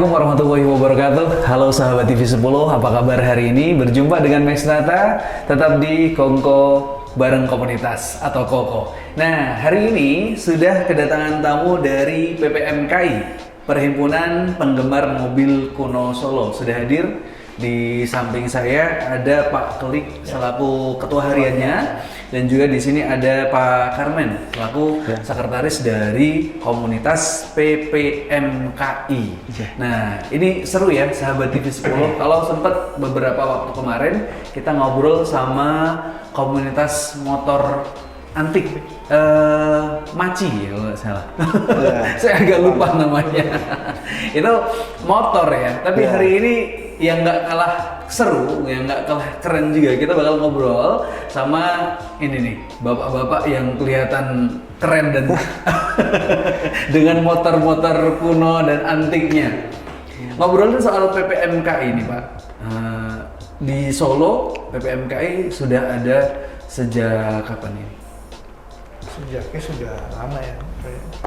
Assalamualaikum warahmatullahi wabarakatuh. Halo sahabat TV 10, apa kabar hari ini? Berjumpa dengan Max Nata, tetap di Kongko bareng komunitas atau Koko. Nah, hari ini sudah kedatangan tamu dari PPMKI, Perhimpunan Penggemar Mobil Kuno Solo. Sudah hadir. Di samping saya ada Pak Klik selaku ketua hariannya, dan juga di sini ada Pak Karmen selaku sekretaris dari komunitas PPMKI. Nah, ini seru ya sahabat TV 10. Kalau sempat beberapa waktu kemarin kita ngobrol sama komunitas motor antik, Maci ya kalau nggak salah. Saya agak lupa namanya. Itu motor ya, tapi hari ini yang nggak kalah seru, yang nggak kalah keren juga, kita bakal ngobrol sama ini nih, bapak-bapak yang kelihatan keren dan dengan motor-motor kuno dan antiknya. Ngobrolin soal PPMKI ini Pak, di Solo PPMKI sudah ada sejak kapan ini? Sejaknya sudah lama ya,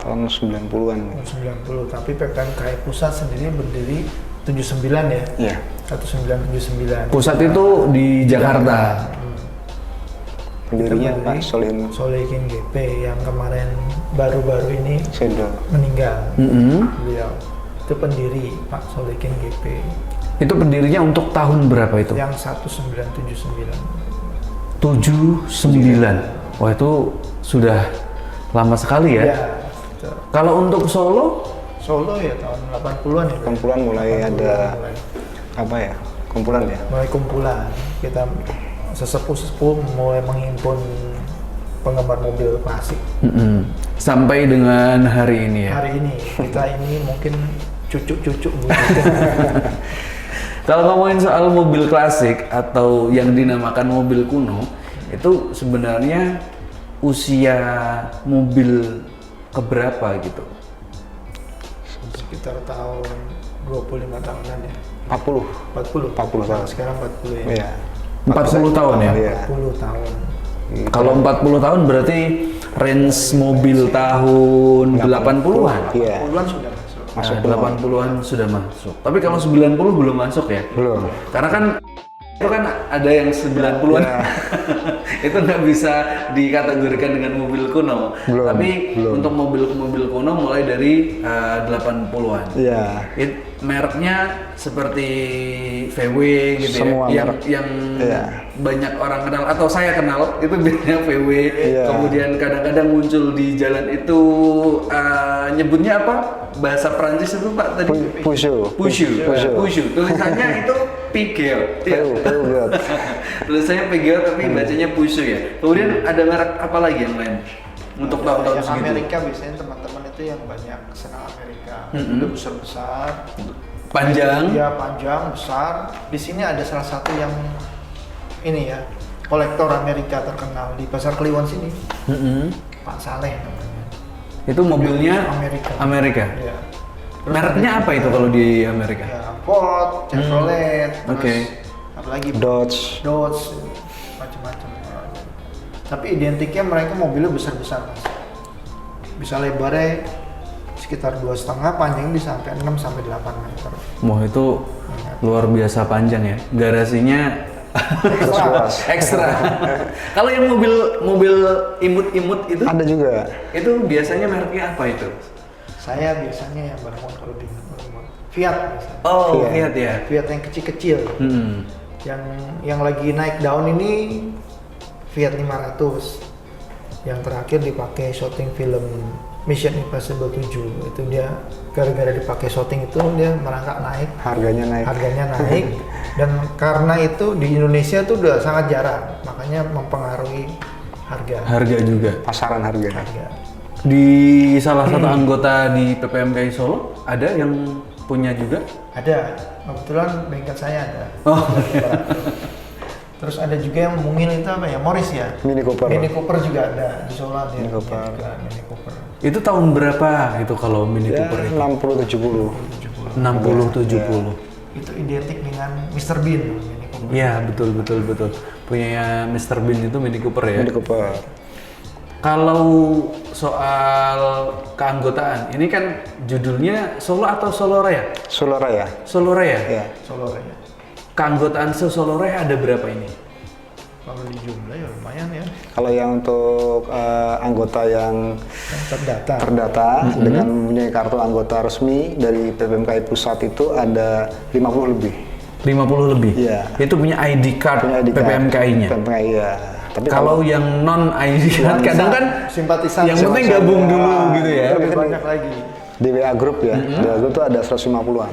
tahun 90-an. tahun 90, tapi PPMKI pusat sendiri berdiri 79 ya? Iya. 1979. Pusat itu di Jakarta. Pendirinya Pak Solihin GP yang kemarin baru-baru ini Sedo. meninggal. Beliau itu pendiri Pak Solihin GP. Itu pendirinya untuk tahun berapa itu? Yang 1979. 79. Wah, itu sudah lama sekali ya? Ya, betul. Kalau untuk Solo? Solo ya tahun 80-an ya. 80-an mulai ada mulai. apa ya? Kumpulan ya? Mulai kumpulan. Kita sesepuh-sesepuh mulai menghimpun penggemar mobil klasik. Sampai dengan hari ini ya? Hari ini kita ini mungkin cucu-cucu Kalau ngomongin soal mobil klasik atau yang dinamakan mobil kuno, itu sebenarnya usia mobil keberapa gitu? sekitar tahun 25 tahunan ya. 40 tahun. Sekarang 40 ya. Iya. 40 tahun ya? Iya. 40 tahun. Kalau 40 tahun berarti range mobil tahun 80-an? Iya. 40-an sudah masuk. Masuk Nah, 80-an sudah masuk. Tapi kalau 90 belum masuk ya? Belum. Karena kan itu kan ada yang 90-an. Itu nggak bisa dikategorikan dengan mobil kuno. Belum, Tapi belum. untuk mobil kuno mulai dari 80-an. Iya. Mereknya seperti VW gitu. Semua ya. merek. Yang Iya. banyak orang kenal atau saya kenal itu biasanya VW. Iya. Kemudian kadang-kadang muncul di jalan itu nyebutnya apa? Bahasa Prancis itu Pak tadi? Pushu. Pushu. Tulisannya itu Peugeot. Ya. Peugeot. Tulisannya Peugeot tapi bacanya Pushu ya. Kemudian ada merek apa lagi yang lain? Untuk tahun-tahun Yang segitu. Amerika biasanya teman-teman itu yang banyak senang Amerika. Udah besar-besar. Panjang. Ya panjang, besar. Di sini ada salah satu yang ini ya, kolektor Amerika terkenal di Pasar Kliwon sini. Pak Saleh namanya. Itu mobilnya Amerika. Ya. Terus Mereknya ada apa itu kalau di Amerika? Ya, Ford, Chevrolet, terus Oke. apalagi Dodge. macam-macam. Tapi identiknya mereka mobilnya besar-besar Mas. Bisa lebarnya sekitar 2,5, panjangnya bisa sampai 6 sampai 8 meter. Wah, itu luar biasa panjang ya. Garasinya ekstra. Kalau yang mobil imut-imut itu Ada juga. itu biasanya mereknya apa itu? Saya biasanya yang Barmon kalau di Barmon. Fiat biasanya. Oh, Fiat. Fiat ya. Fiat yang kecil-kecil. Yang lagi naik daun ini Fiat 500. Yang terakhir dipakai syuting film Mission Impossible 7. Itu dia gara-gara dipakai syuting itu dia merangkak naik. Harganya naik. Dan karena itu di Indonesia tuh udah sangat jarang, makanya mempengaruhi Harga juga. Pasaran harga. Di salah satu anggota di PPMKI Solo ada yang punya juga? Ada, kebetulan bengkel saya ada. Oh. Terus ada juga yang mungil itu apa ya, Morris ya? Mini Cooper. Mini Cooper juga ada di Solo ada. Mini Cooper. Mini Cooper. Itu tahun berapa itu kalau Mini Ya, Cooper itu? 60-70. 60-70. Itu identik dengan Mr. Bean Mini Cooper. Iya, betul. Punyanya Mr. Bean itu Mini Cooper ya? Mini Cooper. Kalau soal keanggotaan, ini kan judulnya Solo atau Solo Raya? Solo Raya. Solo Raya? Iya. Solo Raya. Keanggotaan Solo Raya ada berapa ini? Kalau di jumlah ya lumayan ya. Kalau yang untuk anggota yang Yang terdata. dengan mempunyai kartu anggota resmi dari PPMKI pusat itu ada 50 lebih. 50 lebih? Iya. Itu punya ID card Punya ID card. PPMKI-nya? PPMKI ya. Tapi Kalau yang non ID card kadang kan simpatisan yang penting gabung dulu gitu ya. Lebih banyak lagi. di WA Group ya, di WA Group tuh ada 150-an.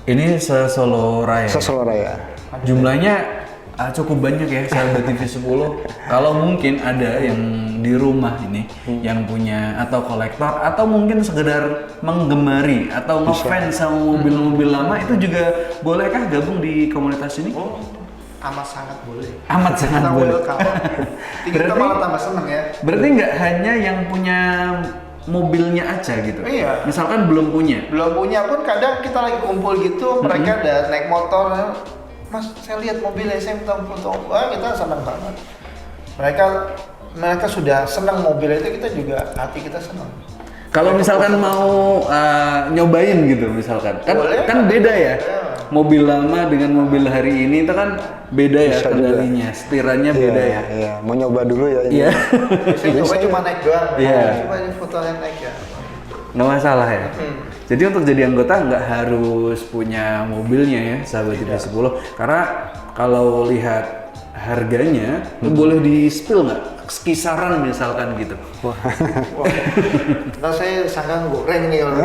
Ini se-Solo Raya? Se-Solo Raya. Jumlahnya cukup banyak ya sahabat TV 10. Kalau mungkin ada yang di rumah ini yang punya atau kolektor atau mungkin sekedar menggemari atau ngefans sama mobil-mobil lama, itu juga bolehkah gabung di komunitas ini? Oh, amat sangat boleh. Amat sangat Kita boleh. welcome. Kita malah tambah seneng ya. Berarti nggak hanya yang punya mobilnya aja gitu? Iya. Misalkan belum punya? Belum punya pun kadang kita lagi kumpul gitu, mereka ada naik motor, Mas saya lihat mobilnya, saya minta foto. Wah, kita senang banget. Mereka sudah senang mobil itu, kita juga hati kita senang. Kalau misalkan mau nyobain gitu misalkan, kan beda ya. Mobil lama dengan mobil hari ini itu kan beda ya Bisa kendalinya, setirannya beda ya. Iya, mau nyoba dulu ya ini. Iya. Saya coba cuma naik doang. Iya. Coba ini foto yang naik ya. Nggak masalah ya. Jadi untuk jadi anggota nggak harus punya mobilnya ya, sahabat TV 10. Karena kalau lihat harganya, boleh di spill nggak? Kisaran misalkan gitu. Wah, ntar saya sangka goreng nih kalau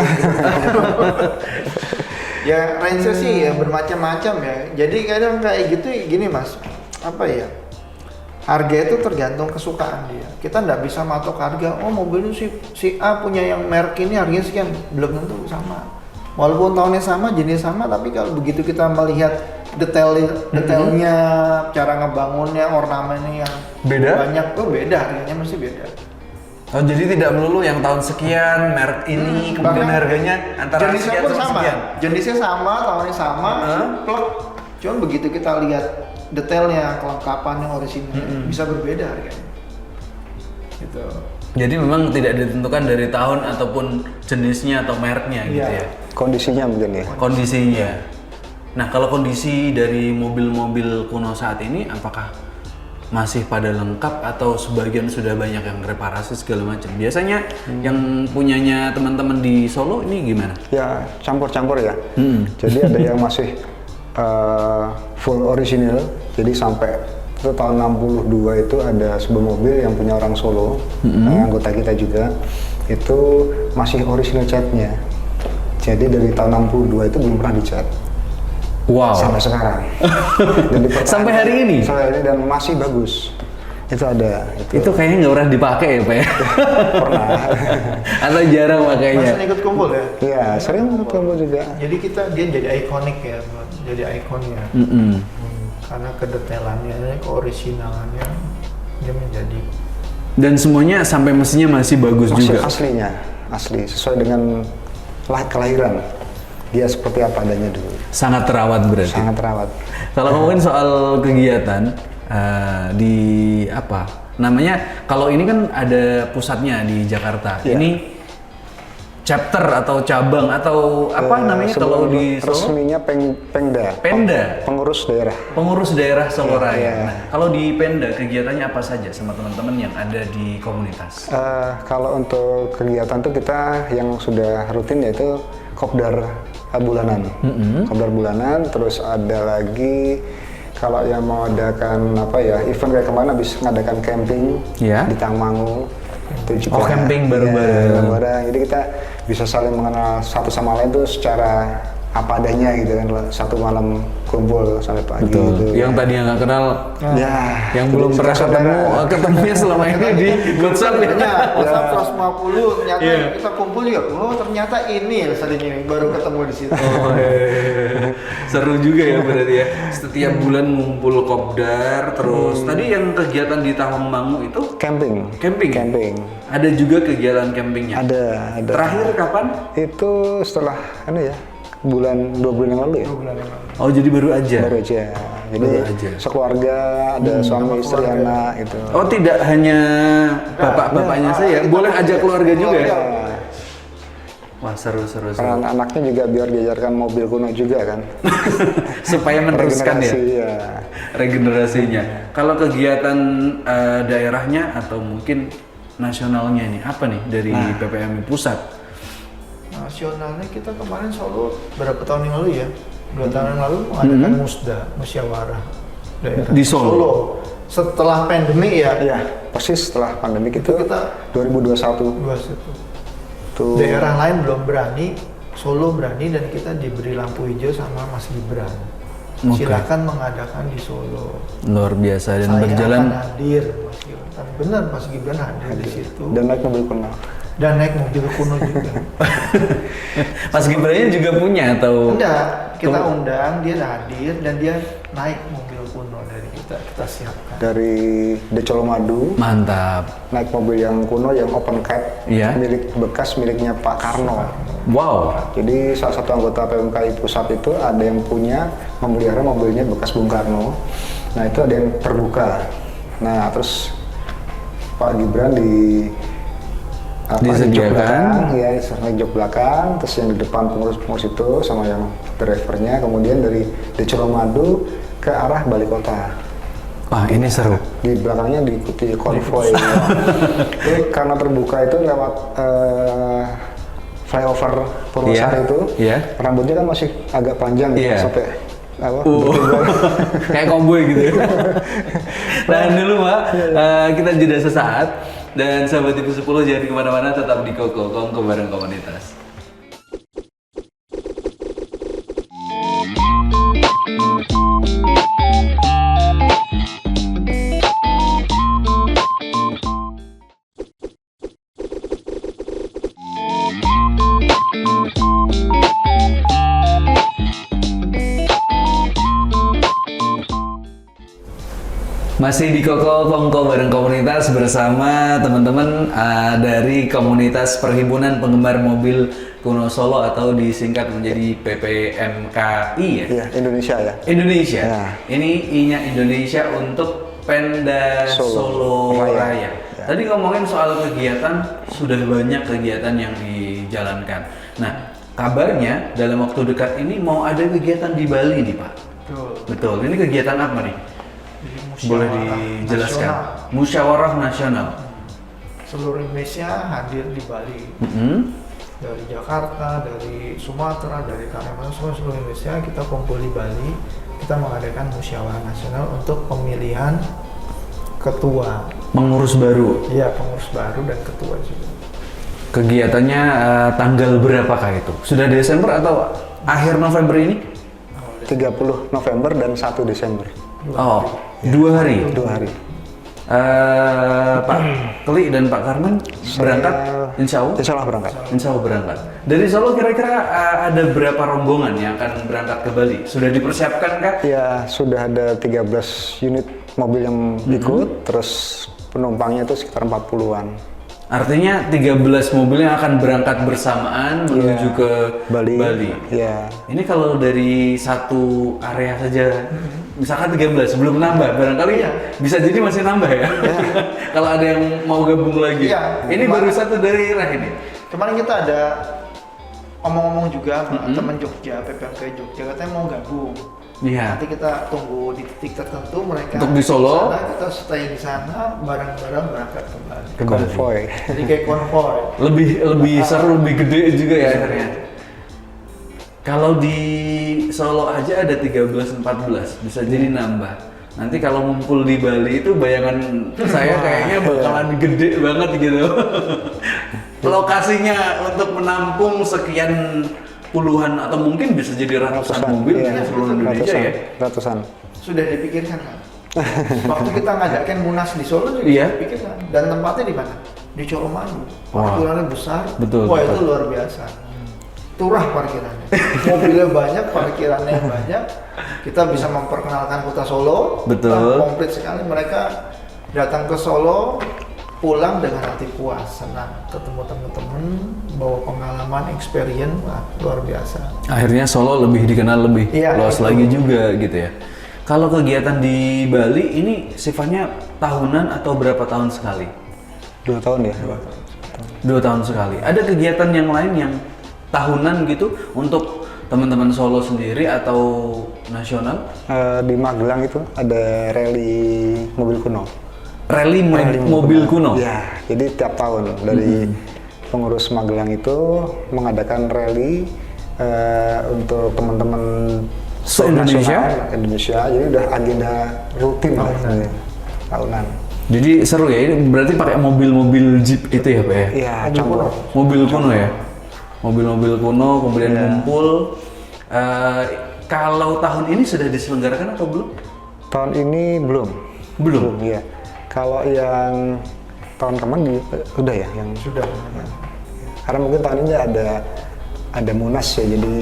ya range sih ya bermacam-macam ya. Jadi kadang kayak gitu gini Mas, apa ya? Harga itu tergantung kesukaan dia. Kita nggak bisa matok harga. Oh mobil itu si A punya yang merek ini harganya sekian, belum tentu sama. Walaupun tahunnya sama, jenis sama, tapi kalau begitu kita melihat detailnya, cara ngebangunnya, ornamennya yang Beda? banyak tuh beda, harganya mesti beda. Oh jadi tidak melulu yang tahun sekian, merek ini, kemudian bahkan harganya antara jenisnya sekian pun sama sama, sekian. jenisnya sama, tahunnya sama, plek. Cuman begitu kita lihat detailnya, kelengkapannya, orisinilnya, bisa berbeda harganya. Gitu. Jadi memang tidak ditentukan dari tahun ataupun jenisnya atau mereknya gitu Iya. ya. Kondisinya mungkin ya. Kondisinya. Nah kalau kondisi dari mobil-mobil kuno saat ini, apakah masih pada lengkap atau sebagian sudah banyak yang reparasi segala macam? Biasanya yang punyanya teman-teman di Solo ini gimana? Ya campur-campur ya. Jadi ada yang masih full original. Jadi sampai itu tahun 62 itu ada sebuah mobil yang punya orang Solo, anggota kita juga, itu masih original catnya. Jadi dari tahun 62 itu belum pernah dicat. Wow. Sampai sekarang. Dan Sampai hari ini? Sampai hari ini dan masih bagus. Itu ada. Itu kayaknya nggak pernah dipakai ya Pak ya? Pernah. Atau jarang makanya? Masih ikut kumpul ya? Iya, sering ketemu juga. Jadi dia jadi ikonik ya, jadi ikonnya. Karena kedetailannya, keorisinalannya, dia menjadi. Dan semuanya sampai mesinnya masih bagus Masih juga? aslinya, asli sesuai dengan kelahiran. Dia seperti apa adanya dulu. Sangat terawat berarti? Sangat terawat. Kalau ngomongin soal kegiatan di apa namanya, kalau ini kan ada pusatnya di Jakarta. Iya. Ini chapter atau cabang atau apa namanya kalau di Solo? Resminya Pengda. Pemda. Pengurus daerah. Pengurus daerah Solo Raya. Iya. Nah, kalau di Pemda kegiatannya apa saja sama teman-teman yang ada di komunitas? Kalau untuk kegiatan tuh kita yang sudah rutin yaitu kopdar bulanan. Kopdar bulanan, terus ada lagi kalau yang mau adakan apa ya event kayak kemana bisa ngadakan camping Iya. di Tangmangu. Itu juga, Oh, camping bareng-bareng. Iya, bareng-bareng. Jadi kita bisa saling mengenal satu sama lain tuh secara apa adanya gitu kan, satu malam kumpul sampai pagi gitu. Yang tadi yang nggak kenal, Ya, yang belum pernah ketemunya selama ini di WhatsApp ya. WhatsApp 150, ternyata kita kumpul juga. Oh ternyata ini ya ini baru ketemu di situ. Oh, seru juga ya berarti ya. Setiap bulan ngumpul kopdar, terus tadi yang kegiatan di Tawangmangu itu camping. camping. Ada juga kegiatan campingnya. Ada. Terakhir kapan? Itu setelah 2 bulan yang lalu ya. Oh jadi baru aja. Baru aja. Jadi aja. sekeluarga, ada suami, istri, anak gitu. Oh, tidak hanya bapak-bapaknya saya, boleh ajak keluarga juga ya? Wah, seru. Karena anaknya juga biar diajarkan mobil kuno juga kan. Supaya meneruskan ya? Regenerasi, ya. Regenerasinya. Kalau kegiatan daerahnya atau mungkin nasionalnya nih, apa nih dari PPMI pusat? Nasionalnya kita kemarin Solo berapa tahun yang lalu ya? 2 tahun yang lalu mengadakan musyawarah daerah Di Solo? Setelah pandemi ya? Iya, persis setelah pandemi itu kita 2021. Tuh. Daerah lain belum berani, Solo berani dan kita diberi lampu hijau sama Mas Gibran. Silakan mengadakan di Solo. Luar biasa dan Saya berjalan. akan hadir, Mas Gibran. Benar, Mas Gibran hadir di situ. Dan naik mobil kuno. Dan naik mobil kuno juga. Mas Gibran juga punya atau? Enggak, kita undang, dia hadir dan dia naik mobil kuno dari kita siapkan. Dari Decolomadu. Mantap. Naik mobil yang kuno yang open cab, Iya. miliknya Pak Karno. Wow. Jadi salah satu anggota PMKI pusat itu ada yang punya memelihara mobilnya bekas Bung Karno. Nah itu ada yang terbuka. Nah terus Pak Gibran di jok belakang, ya jok belakang, terus yang di depan pengurus-pengurus itu sama yang drivernya, kemudian dari Decolomadu ke arah Bali Kota. Wah, ini seru. Di belakangnya diikuti konvoy. Jadi karena terbuka itu lewat flyover Purwosari itu, rambutnya kan masih agak panjang gitu, sampai kayak konvoy gitu. Tahan dulu Pak, kita jeda sesaat dan sahabat TV 10 jangan kemana-mana, tetap di Kongko bareng komunitas. Masih di Kongko bareng komunitas bersama teman-teman dari komunitas Perhimpunan Penggemar Mobil Kuno Solo atau disingkat menjadi PPMKI ya? Iya, Indonesia ya. Indonesia. Ya. Ini I-nya Indonesia untuk Pemda Solo Raya. Ya. Tadi ngomongin soal kegiatan, sudah banyak kegiatan yang dijalankan. Nah, kabarnya dalam waktu dekat ini mau ada kegiatan di Bali nih Pak. Betul. Ini kegiatan apa nih? Boleh dijelaskan? Musyawarah Nasional. Seluruh Indonesia hadir di Bali. Dari Jakarta, dari Sumatera, dari Kalimantan, seluruh Indonesia kita kumpul di Bali. Kita mengadakan musyawarah nasional untuk pemilihan ketua. Pengurus baru. Iya, pengurus baru dan ketua juga. Kegiatannya tanggal berapakah itu? Sudah Desember atau akhir November ini? 30 November dan 1 Desember. Oh, 2 hari. 2 hari. Pak Kli dan Pak Karman berangkat, insya Allah berangkat. Insya Allah berangkat. Dari Solo kira-kira ada berapa rombongan yang akan berangkat ke Bali? Sudah dipersiapkan kah? Ya, sudah ada 13 unit mobil yang ikut, terus penumpangnya itu sekitar 40-an. Artinya 13 mobil yang akan berangkat bersamaan menuju ke Bali. Ya. Ini kalau dari satu area saja, misalkan 13 belum nambah, barangkali bisa jadi masih nambah ya. Kalau ada yang mau gabung lagi. Ini baru satu daerah ini. Kemarin kita ada omong-omong juga sama teman Jogja, PPMK Jogja katanya mau gabung. Iya. Nanti kita tunggu di titik tertentu mereka untuk di Solo. Kita stay di sana, bareng-bareng berangkat kembali. Ke konvoy. Jadi kayak konvoy. Lebih seru, lebih gede juga ya akhirnya. Kalau di Solo aja ada 13-14, bisa jadi nambah. Nanti kalau ngumpul di Bali itu bayangan saya kayaknya bakalan gede banget gitu. Lokasinya untuk menampung sekian puluhan atau mungkin bisa jadi ratusan mobil di seluruh Indonesia ya? Ratusan. Sudah dipikirkan kan? Waktu kita ngadakan Munas di Solo juga dipikirkan. Dan tempatnya di mana? Di Colomadu. Parkirannya besar. Betul. Wah itu luar biasa. Turah parkirannya. Mobilnya banyak, parkirannya banyak. Kita bisa memperkenalkan kota Solo. Betul. Komplit sekali mereka datang ke Solo. Pulang dengan hati puas, senang, ketemu teman-teman, bawa pengalaman, experience, wah, luar biasa. Akhirnya Solo lebih dikenal lebih luas lagi juga gitu ya. Kalau kegiatan di Bali ini sifatnya tahunan atau berapa tahun sekali? 2 tahun ya. 2 tahun sekali. Ada kegiatan yang lain yang tahunan gitu untuk teman-teman Solo sendiri atau nasional? Di Magelang itu ada rally mobil kuno. Rally mobil kuno? Ya, jadi tiap tahun dari pengurus Magelang itu mengadakan rally untuk teman-teman Indonesia. Jadi udah agenda rutin lah tahunan. Jadi seru ya, ini berarti pakai mobil-mobil Jeep itu ya Pak ya? Iya, campur. Mobil kuno ya? Mobil-mobil kuno kemudian ngumpul. Kalau tahun ini sudah diselenggarakan atau belum? Tahun ini belum. Belum? Iya. Kalau yang tahun kemarin udah ya, yang Sudah. ya. Karena mungkin tahun ini ada Munas ya, jadi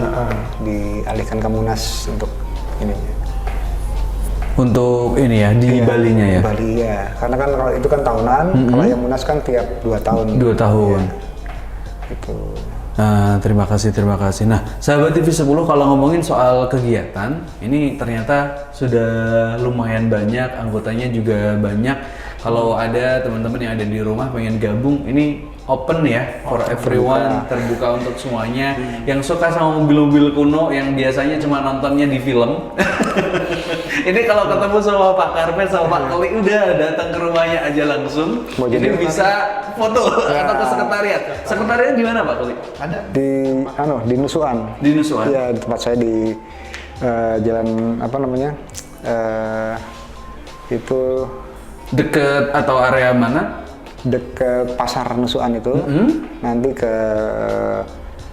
dialihkan ke Munas untuk ini. Untuk ini ya, di Balinya ya? Bali ya, karena kan kalau itu kan tahunan, kalau yang Munas kan tiap 2 tahun. 2 tahun. Ya. Gitu. Terima kasih. Nah, sahabat TV 10 kalau ngomongin soal kegiatan, ini ternyata sudah lumayan banyak, anggotanya juga banyak. Kalau ada teman-teman yang ada di rumah pengen gabung, ini open ya, for everyone, terbuka untuk semuanya. Yang suka sama mobil-mobil kuno, yang biasanya cuma nontonnya di film. Ini kalau ketemu sama Pak Karpet, sama Pak Koli, udah datang ke rumahnya aja langsung. Ini bisa foto atau ke sekretariat. Sekretariat di mana Pak Koli? Ada Di Nusuan. Di Nusuan? Iya, di tempat saya di jalan apa namanya? Itu Deket atau area mana? deket pasar Nusuan itu. Nanti ke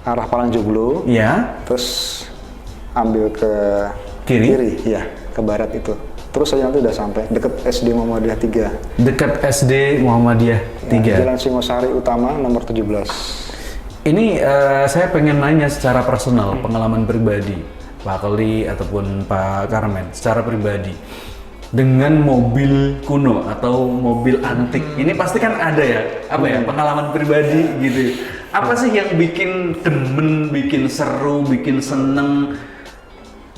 arah Palangjoglo. Ya. Terus ambil ke Kiri? ya, ke barat itu. Terus aja nanti udah sampai deket SD Muhammadiyah 3. Dekat SD Muhammadiyah 3. Jalan Singosari Utama nomor 17. Ini saya pengen nanya secara personal, pengalaman pribadi Pak Koli ataupun Pak Karmen secara pribadi dengan mobil kuno atau mobil antik. Ini pasti kan ada ya, apa ya, pengalaman pribadi gitu. Apa sih yang bikin demen, bikin seru, bikin seneng?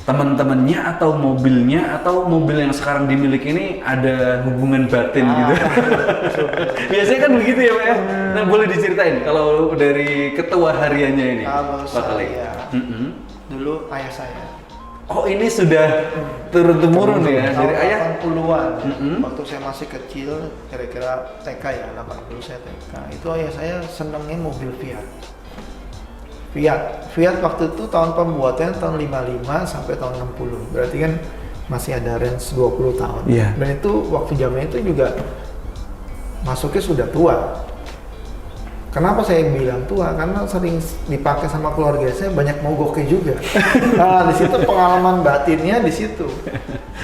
Teman-temannya atau mobilnya atau mobil yang sekarang dimiliki ini ada hubungan batin gitu. Biasanya kan begitu ya Pak ya. Nah boleh diceritain kalau dari ketua hariannya ini kalau Pak Kali. saya dulu ayah saya. Oh ini sudah turun-temurun ya dari ayah. 80-an waktu saya masih kecil, kira-kira TK ya, 80 saya TK. Itu ayah saya senengnya mobil Fiat waktu itu tahun pembuatannya tahun 55 sampai tahun 60. Berarti kan masih ada range 20 tahun. Iya. Dan itu waktu zamannya itu juga masuknya sudah tua. Kenapa saya bilang tua? Karena sering dipakai sama keluarga saya, banyak mogoknya juga. Nah, di situ pengalaman batinnya di situ.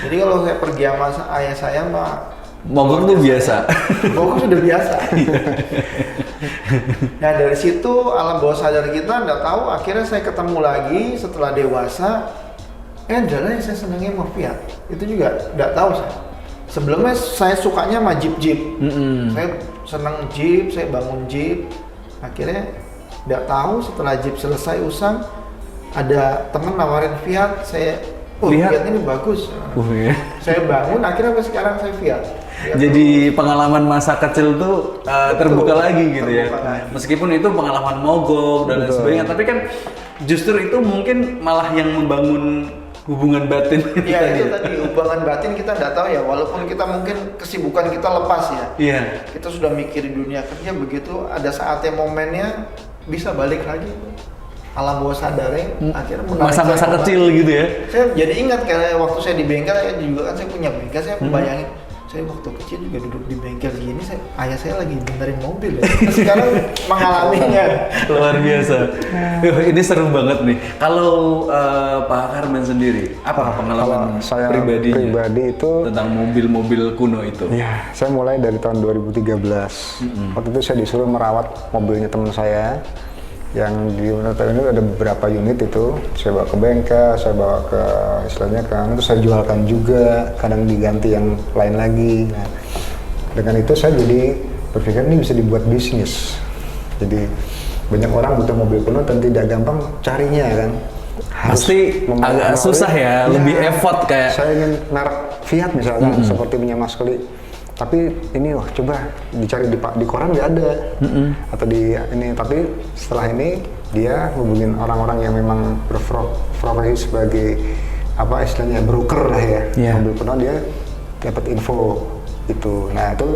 Jadi kalau saya pergi sama ayah saya mah Mogok tuh biasa. mogok sudah biasa. Nah dari situ alam bawah sadar kita nggak tahu, akhirnya saya ketemu lagi setelah dewasa. Adalah yang saya senangnya sama Fiat. Itu juga nggak tahu saya. Sebelumnya saya sukanya sama Jeep. Saya senang Jeep, saya bangun Jeep. Akhirnya nggak tahu setelah Jeep selesai usang, ada teman nawarin Fiat, saya Fiat ini bagus. Iya. Saya bangun, akhirnya sampai sekarang saya Fiat. Jadi pengalaman masa kecil tuh terbuka lagi gitu ya. Lagi. Meskipun itu pengalaman mogok dan lain sebagainya, tapi kan justru itu mungkin malah yang membangun hubungan batin. Ya itu tadi hubungan batin kita nggak tahu ya, walaupun kita mungkin kesibukan kita lepas ya. Iya. Kita sudah mikir di dunia kerja, begitu ada saatnya momennya bisa balik lagi. Alam bawah sadarnya akhirnya menarik Masa-masa saya kecil gitu ya. Saya jadi ingat kayak waktu saya di bengkel, ya juga kan saya punya bengkel, saya bayangin saya waktu kecil juga duduk di bengkel gini, ayah saya lagi benerin mobil ya. Sekarang mengalaminya. Luar biasa. Ini seru banget nih. Kalau Pak Karmen sendiri, apa pengalaman saya pribadinya pribadi itu tentang mobil-mobil kuno itu? Ya, saya mulai dari tahun 2013. Waktu itu saya disuruh merawat mobilnya teman saya yang di Unita ini ada beberapa unit itu. Saya bawa ke bengkel, saya bawa ke istilahnya kan, itu saya jualkan juga, kadang diganti yang lain lagi. Nah, dengan itu saya jadi berpikir ini bisa dibuat bisnis. Jadi banyak orang butuh mobil kuno dan tidak gampang carinya kan. pasti agak susah ya, lebih effort kayak. Saya ingin merek Fiat misalkan, seperti punya Mas Keli. Tapi ini wah coba dicari di koran nggak ada, atau di ini. Tapi setelah ini dia hubungin orang-orang yang memang berprofesi sebagai apa istilahnya broker lah ya, mobil kuno, dia dapat info itu. Nah itu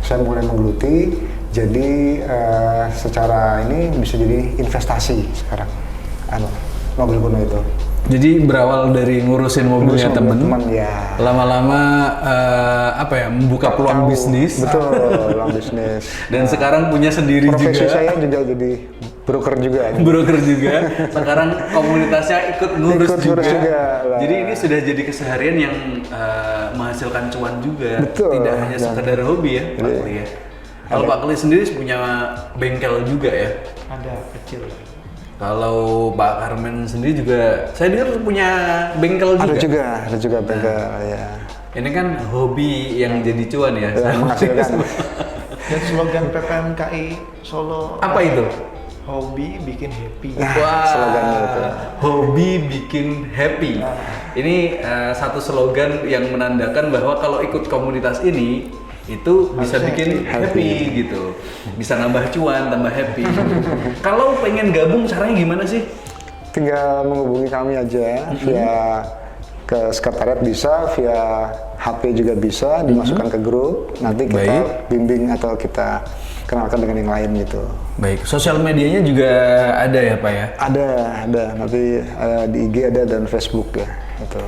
saya mulai menggeluti. Jadi secara ini bisa jadi investasi sekarang, mobil kuno itu. Jadi berawal dari ngurusin mobilnya temen, ya. Lama-lama membuka peluang bisnis. Betul, peluang bisnis. Dan sekarang punya sendiri profesi juga. saya juga jadi broker juga. Broker juga. Sekarang komunitasnya ikut ngurus juga. Lah. Jadi ini sudah jadi keseharian yang menghasilkan cuan juga. Betul. Tidak hanya sekedar hobi ya, Pak Keli ya. Kalau Pak Keli sendiri punya bengkel juga ya? Ada kecil. Kalau Pak Karmen sendiri juga, saya dengar punya bengkel juga. Ada juga bengkel ya. Ini kan hobi yang jadi cuan ya. Menghasilkan. Dan slogan PPMKI Solo Apa itu? Hobi bikin happy. Wah, slogannya itu. Hobi bikin happy. Ini satu slogan yang menandakan bahwa kalau ikut komunitas ini itu bisa bikin happy gitu, bisa nambah cuan, tambah happy. Kalau pengen gabung caranya gimana sih? Tinggal menghubungi kami aja via ke sekretariat bisa, via HP juga bisa, dimasukkan ke grup. Nanti kita bimbing atau kita kenalkan dengan yang lain gitu. Baik, sosial medianya juga ada ya Pak ya? Ada. Nanti di IG ada dan Facebook ya. Itu.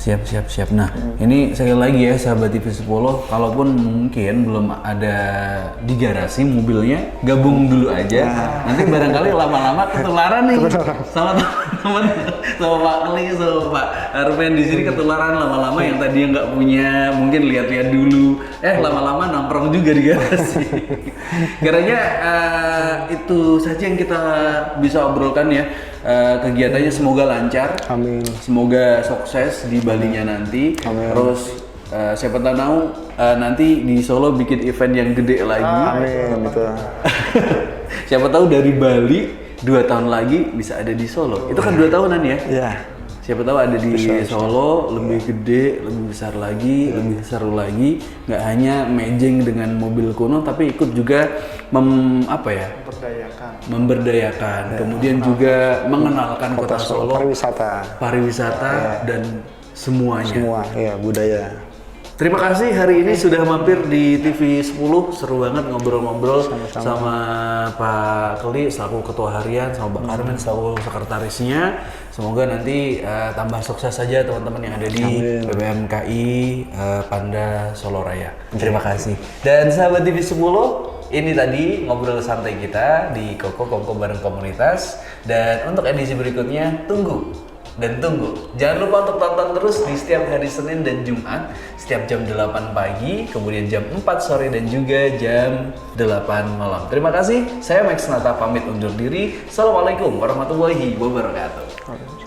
Siap. Nah, ini sekali lagi ya sahabat TV 10, kalaupun mungkin belum ada di garasi mobilnya, gabung dulu aja. Nanti barangkali lama-lama ketularan nih sama teman-teman, sama Pak Keli, sama Pak Armen di sini ketularan lama-lama yang tadi nggak punya, mungkin lihat-lihat dulu. Lama-lama nongkrong juga di garasi. Kiranya itu saja yang kita bisa obrolkan ya. Kegiatannya semoga lancar. Amin. Semoga sukses di Balinya nanti. Amin. Terus siapa tahu nanti di Solo bikin event yang gede lagi. Amin itu. Siapa tahu dari Bali 2 tahun lagi bisa ada di Solo. Itu kan 2 tahunan ya? Iya. Siapa tahu ada di Solo lebih gede, lebih besar lagi, lebih seru lagi. Nggak hanya mejeng dengan mobil kuno, tapi ikut juga memberdayakan. Kemudian juga mengenalkan kota Solo, pariwisata dan semuanya. Semua, ya budaya. Terima kasih hari ini sudah mampir di TV 10. Seru banget ngobrol-ngobrol sama Pak Keli selaku ketua harian, sama Pak Karmen selaku sekretarisnya. Semoga nanti tambah sukses saja teman-teman yang ada di PPMKI Panda Solo Raya. Terima kasih. Dan sahabat TV 10, ini tadi ngobrol santai kita di Koko bareng komunitas. Dan untuk edisi berikutnya tunggu. Jangan lupa untuk tonton terus di setiap hari Senin dan Jumat, setiap jam 8 pagi, kemudian jam 4 sore dan juga jam 8 malam. Terima kasih, saya Max Nata pamit undur diri. Assalamualaikum warahmatullahi wabarakatuh.